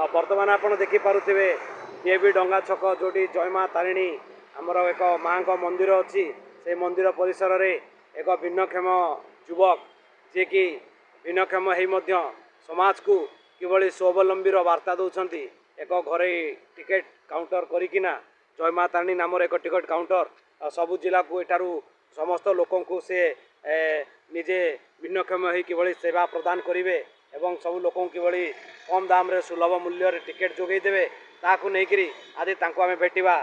बर्तमान आपण देखिपे ये भी डंगा छक जो जयमा तारिणी आमर एक माँ का मंदिर अच्छी से मंदिर परिसर रे एक भिन्नक्षम युवक जी कि भिन्नक्षम हो समाज को किभली स्वावलंबी वार्ता दौरान एक घरे टिकेट काउंटर करिकिना जयमा तारिणी नाम एक टिकेट काउंटर सबु जिला को एठारू समस्त लोक से निजे भिन्नक्षम हो किभली सेवा प्रदान करेंगे एवं सब लोक किभली कम दाम रे सुलभ मूल्य टिकेट जोगे देवे ताकू नहीं आज आम भेटा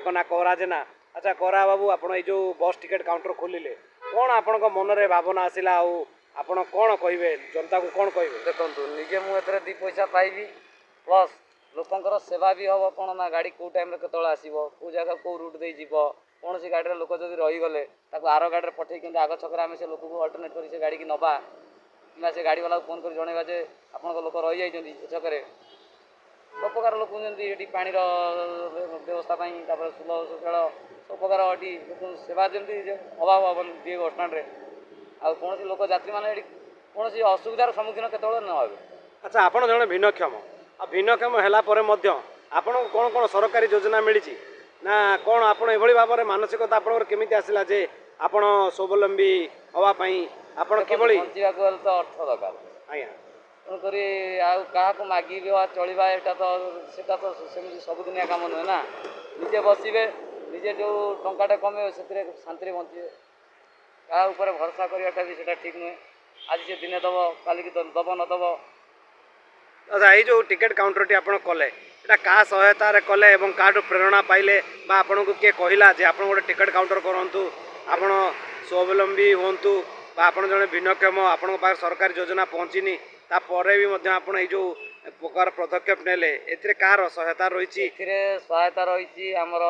ना कोरा जेना। अच्छा कोरा बाबू आपण जो बस टिकेट काउंटर खोलिले कौन आपण मन रे भावना आसला आपण कौन कहे जनता को कौन कहे देखो निजे मुझे दी पैसा पाइबी प्लस लोकंर सेवा भी हम कौन ना गाड़ी कौ टाइम केत आसो कौ जगह कौ रूट दे जीव कौन सी गाड़ी लोक जब रहीगले आर गाड़ी पठे कि आग छक आम से लोक को अल्टरनेट कर गाड़ी की नवा कि से गाड़ी वाला फोन कर जनवा जे आप लोक रही जाइए छकरे सब प्रकार लोक ये पानी व्यवस्था सुलभ सुफल सब प्रकार ये लोक सेवा जमी अभाव हम दिए बस स्टाण्ड आ कौन लोक यात्री मैंने कौन असुविधार सम्मुखीन केत न हे। अच्छा आपण जड़े भिन्नक्षम भिन्नक्षम है आपण कौन कौन सरकारी योजना मिली ना कौन आपड़ ये भाव में मानसिकता आपंकर केमी आसला जे आपण स्वावलंबी हाँपाई आपण कि बचा तो अर्थ दरकार आज्ञा तेणुक क्या मागिब चलवा यहाँ तो सेमती सबुदिनिया कम नुहे ना निजे बसवे निजे जो टाटा कमे से शांति बचे क्या भरोसा करवाटा भी से ठीक नुहे आज से दिने दब काली दब न दब। अच्छा ये जो टिकेट काउंटर टी आप कले এটা का सहायतार कले और क्या प्रेरणा पाइले आपण को किए कहला जे आप गोटे टिकेट काउंटर करूँ आप स्वावलंबी हूँ आप जड़े भिन्नक्षम आपण सरकारी योजना पहुँचनी तापर भी आप जो प्रकार पदक्षेप नेले ए कार सहायता रही सहायता रही आमर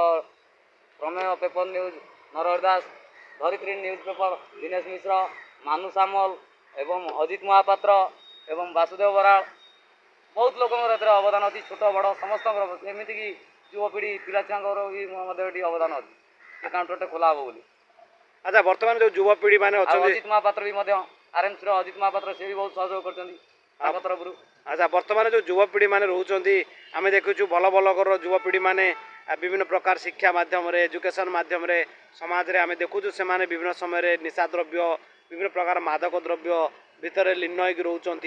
प्रमेय पेपर न्यूज नरहरि दास धरित्री न्यूज पेपर दिनेश मिश्र मानु सामल एवं अजित महापात्र एवं वासुदेव बराड़ बहुत लोक अवदान अच्छी छोट बड़ समस्त एमती कि युवपीढ़ी पिला छुआ भी अवदान अच्छी काउंटर खोला हम बोली। अच्छा बर्तमान जो युवपीढ़ी मैंने अजित महापात्र भी आरएमसी अजित महापात्र से भी बहुत सहयोग कर तरफ। अच्छा बर्तमान जो युवपीढ़ी मैंने रोचान आम देखु भल भल युवपीढ़ी मैंने विभिन्न प्रकार शिक्षा मध्यम एजुकेशन मध्यम समाज रे आम देखु से विभिन्न समय निशा द्रव्य विभिन्न प्रकार मादक द्रव्य भितर लीन होकर रोचान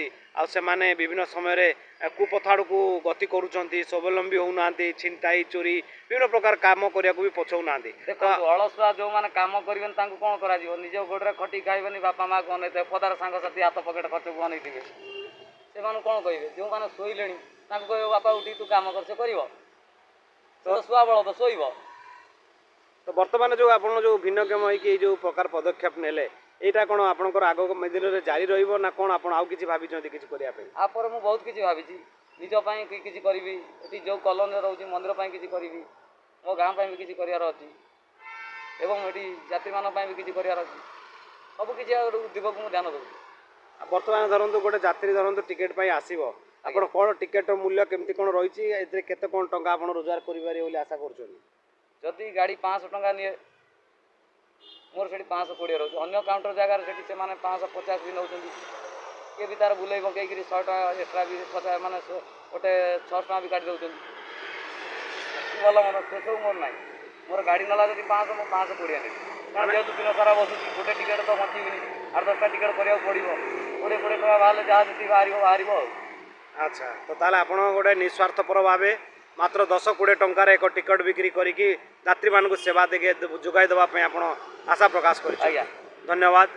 आने विभिन्न समय कुपथाड़ को गति करुँच स्वावलंबी होना छिनताई चोरी विभिन्न प्रकार काम करने को भी पछौना। देखो अलसुआ जो मैंने कम करेंगे कौन कर निज गोड़े खटी खाइबे बापा माँ को अनैते पदार सांगसाथी हाथ पकेट खर्च को अनैथे से कौन कहे जो मैंने शोले कह बापा उठी तू कम कर तो शुआ बल तो शोब। तो बर्तमान जो आप जो भिन्नक्षम हो जो प्रकार पदक्षेप नेले यहाँ कौन आपंकर आग दिन में जारी रहा कौन आप भाई किसी करने आपर मुझे बहुत किसी भावी निजपाई किसी करी जो कलोनी रोचे मंदिर पर किसी करी मो गाँव भी किसी करार अच्छी एवं ये जाति मान भी किसी करार अच्छी सब किसी दिगक मुझे ध्यान दूँ। बर्तमान धरतु गोटे यात्री धरतु टिकेट आसो आप कौन टिकेट मूल्य केमती कौन रही केते कौन टंका आप रोजगार करेंगे आशा कर गाड़ी 500 टंका निए मोर से 520 रोचे अन्य काउंटर जगार से 550 भी नौ किए भी तार बुले पकई 100 टका एक्सट्रा भी 50 माने गोटे 600 टका भी काट दौरान भल मोर से सब मोर ना मोर गाड़ी नाला जब 500 मैं 520 नहीं कारण जेहतु दिन सारा बस गोटे टिकेट तो बचीबी 8-10टा टिकेट करा पड़ो 20-20 टका बाहर जहाँ जी बाहर। अच्छा तो ताले आप गोटे निस्वार्थपर भाव मात्र 10-20 टंकार एक टिकट बिक्री करी यात्री मान सेवा जोगाई देवाई आप आशा प्रकाश कर। धन्यवाद।